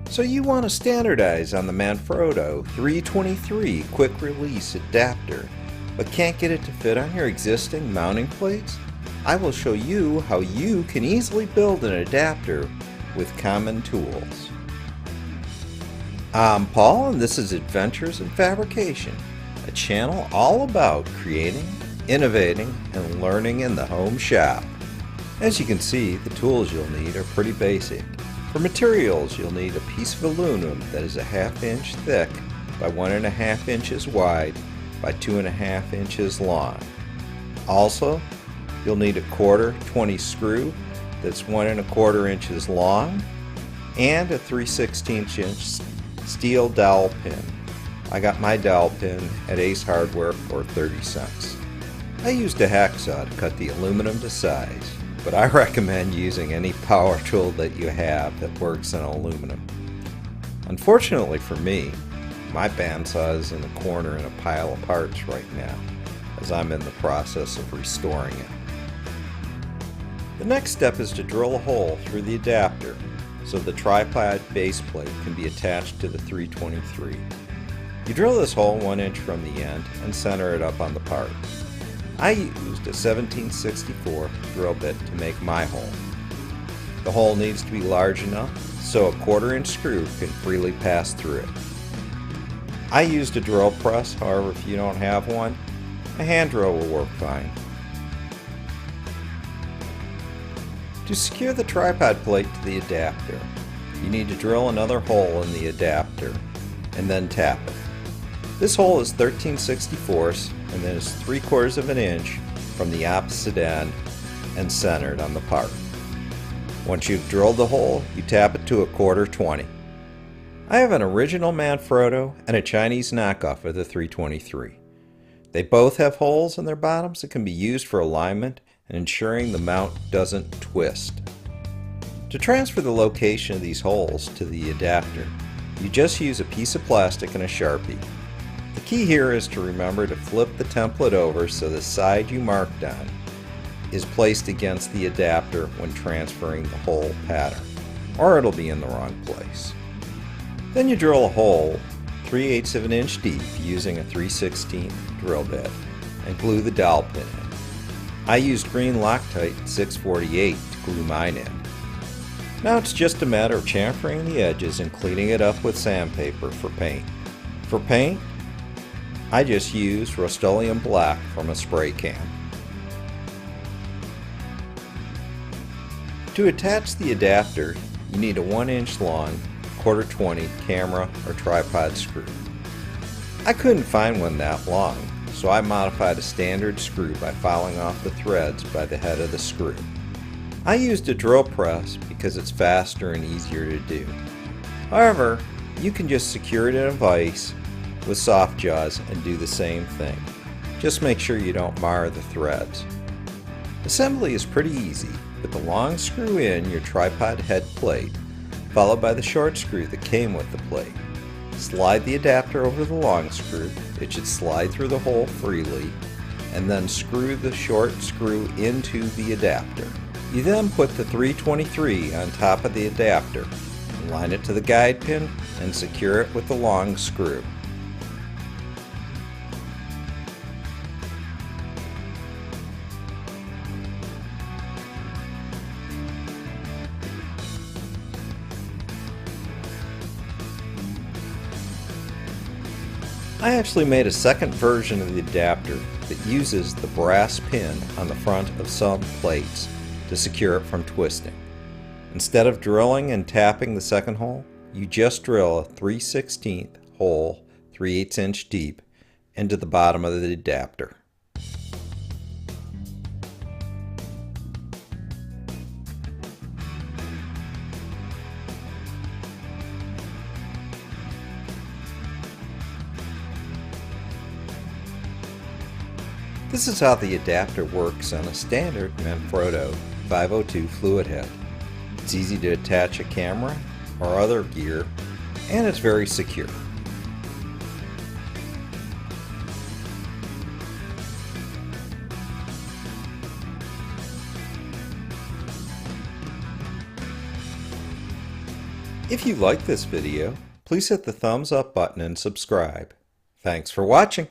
So you want to standardize on the Manfrotto 323 quick release adapter, but can't get it to fit on your existing mounting plates? I will show you how you can easily build an adapter with common tools. I'm Paul, and this is Adventures in Fabrication, a channel all about creating, innovating, and learning in the home shop. As you can see, the tools you'll need are pretty basic. For materials, you'll need a piece of aluminum that is a 1/2 inch thick by 1.5 inches wide by 2.5 inches long. Also, you'll need a 1/4 20 screw that's 1.25 inches long and a 3/16 inch steel dowel pin. I got my dowel pin at Ace Hardware for 30 cents. I used a hacksaw to cut the aluminum to size, but I recommend using any power tool that you have that works in aluminum. Unfortunately for me, my bandsaw is in the corner in a pile of parts right now, as I'm in the process of restoring it. The next step is to drill a hole through the adapter so the tripod base plate can be attached to the 323. You drill this hole 1 inch from the end and center it up on the part. I used a 1764 drill bit to make my hole. The hole needs to be large enough so a 1/4 inch screw can freely pass through it. I used a drill press, however if you don't have one, a hand drill will work fine. To secure the tripod plate to the adapter, you need to drill another hole in the adapter and then tap it. This hole is 13/64 and then is 3/4 of an inch from the opposite end and centered on the part. Once you've drilled the hole, you tap it to a 1/4 20. I have an original Manfrotto and a Chinese knockoff of the 323. They both have holes in their bottoms that can be used for alignment and ensuring the mount doesn't twist. To transfer the location of these holes to the adapter, you just use a piece of plastic and a Sharpie. The key here is to remember to flip the template over so the side you marked on is placed against the adapter when transferring the hole pattern, or it'll be in the wrong place. Then you drill a hole 3/8 of an inch deep using a 3/16 drill bit and glue the dowel pin in. I used green Loctite 648 to glue mine in. Now it's just a matter of chamfering the edges and cleaning it up with sandpaper for paint. For paint, I just used Rust-Oleum Black from a spray can. To attach the adapter, you need a 1 inch long 1/4 20 camera or tripod screw. I couldn't find one that long, so I modified a standard screw by filing off the threads by the head of the screw. I used a drill press because it's faster and easier to do. However, you can just secure it in a vise with soft jaws and do the same thing. Just make sure you don't mar the threads. Assembly is pretty easy. Put the long screw in your tripod head plate, followed by the short screw that came with the plate. Slide the adapter over the long screw. It should slide through the hole freely, and then screw the short screw into the adapter. You then put the 323 on top of the adapter, align it to the guide pin, and secure it with the long screw. I actually made a second version of the adapter that uses the brass pin on the front of some plates to secure it from twisting. Instead of drilling and tapping the second hole, you just drill a 3/16 hole 3/8 inch deep into the bottom of the adapter. This is how the adapter works on a standard Manfrotto 502 fluid head. It's easy to attach a camera or other gear, and it's very secure. If you like this video, please hit the thumbs up button and subscribe. Thanks for watching.